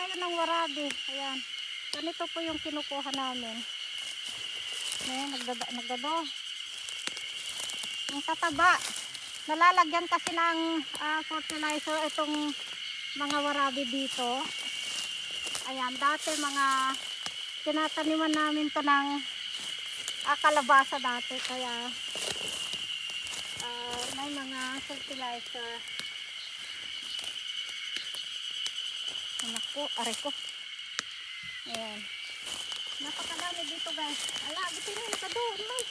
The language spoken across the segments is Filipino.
tayo ng warabi. Ayan. Ganito po yung kinukuha namin. Ayan, nagdado. Ang tataba. Nalalagyan kasi ng fertilizer itong mga warabi dito. Ayan, dati mga tinataniman namin to ng kalabasa dati. Kaya may mga fertilizer. Anak ko, aray ko. Ayan. Napakadami dito guys. Ala, bitinin ka doon. May.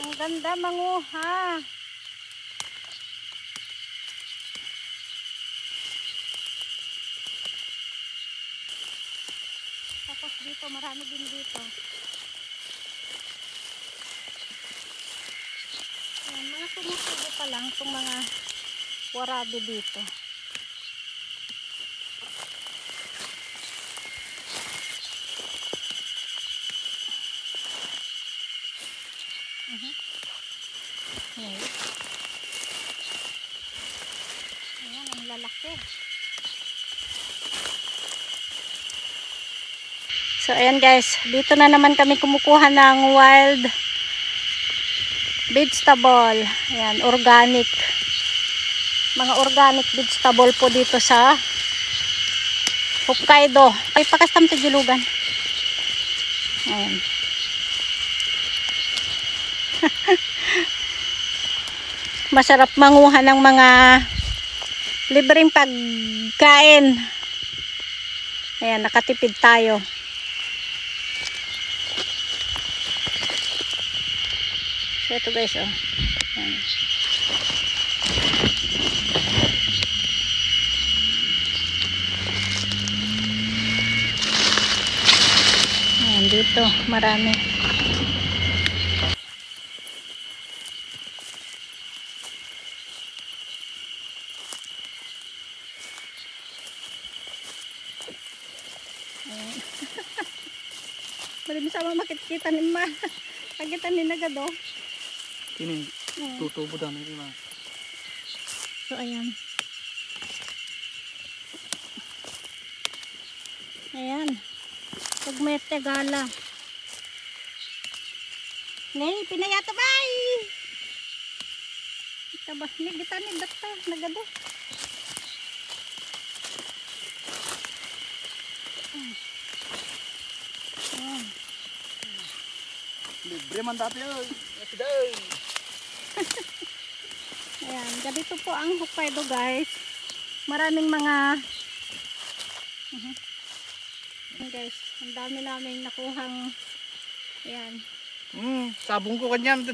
Ang ganda manguha. Tapos dito, marami din dito. Ayan, mga tumutubo pa lang itong mga warabi dito. Ayan. Ayan, ang lalaki. So ayan guys, dito na naman kami kumukuha ng wild vegetable. Ayan, organic. Mga organic vegetable po dito sa Hokkaido. Ay, pakastam sa julugan. Ayan. Masarap manguha ng mga libreng pagkain. Ayan, nakatipid tayo. So ito guys, oh. Ayan. Ayan, dito marami. Ayan. Marami sama makikita ni Ma. Nakita ni Nagado. Ini tutubo daw ng iba. So ayan. Ayan. Pag may tegala. Ngay, pinayata bay. Tabas ni kita ni data Nagado. Libre man dati oy. Day. Ayan, ganito po ang Hokkaido guys. Maraming mga guys, ang dami namin nakuhang ayan. Sabong ko kanyan.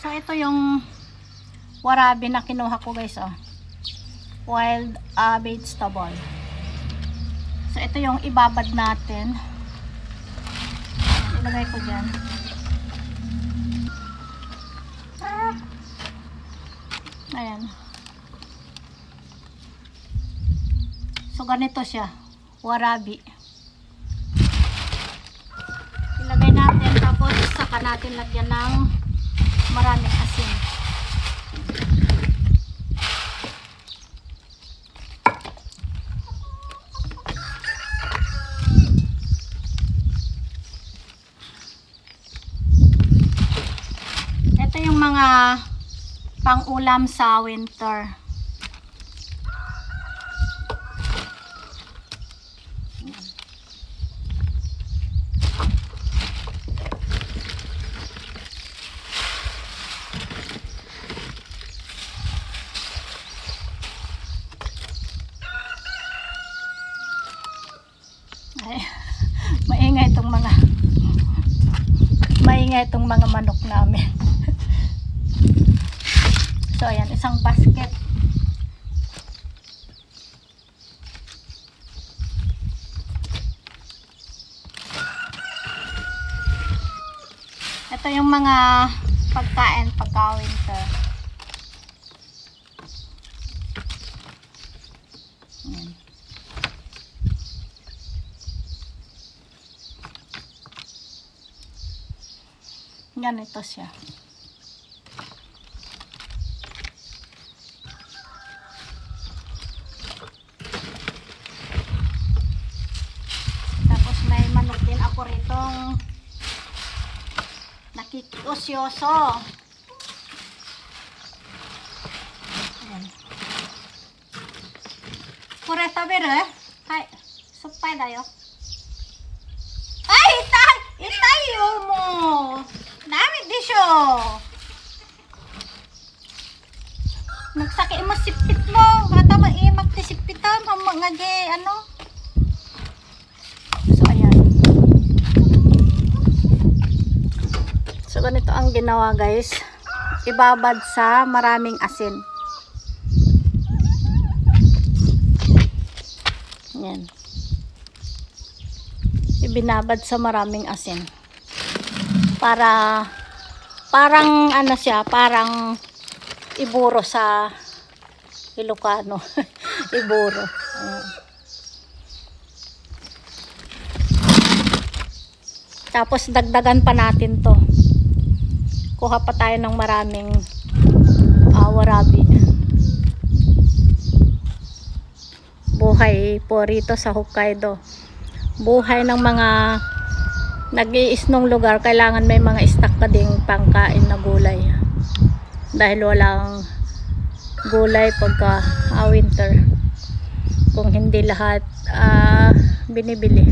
So ito yung warabi na kinuha ko guys, oh. Wild vegetable. So ito yung ibabad natin. Ilagay ko dyan. Ayan. So ganito siya. Warabi. Ilagay natin tapos saka natin lagyan ng maraming asin. Ito yung mga pang-ulam sa winter. Ay, maingay itong mga manok namin. So ayan, isang basket. Ito yung mga pagkain pagka-winter. Ayan. ganito siya. Tapos may manok din ako ritong nakikiosyoso. Ayan. Kureta bere. Hai, supay dayo. Ay, itayo mo. Dami di siya. Nagsaki mo sipit mo. Bata mo magtisipitan. Hama nga di, ano. So, ayan. So, ganito ang ginawa, guys. Ibabad sa maraming asin. Ayan. Ibinabad sa maraming asin. Parang ano siya, parang iburo sa Ilocano. Iburo. Ayan. Tapos dagdagan pa natin to. Kuha pa tayo ng maraming warabi. Buhay po rito sa Hokkaido. Buhay ng mga nag-iisnong lugar, kailangan may mga stock ka ding pangkain na gulay. Dahil walang gulay pagka winter. Kung hindi lahat binibili.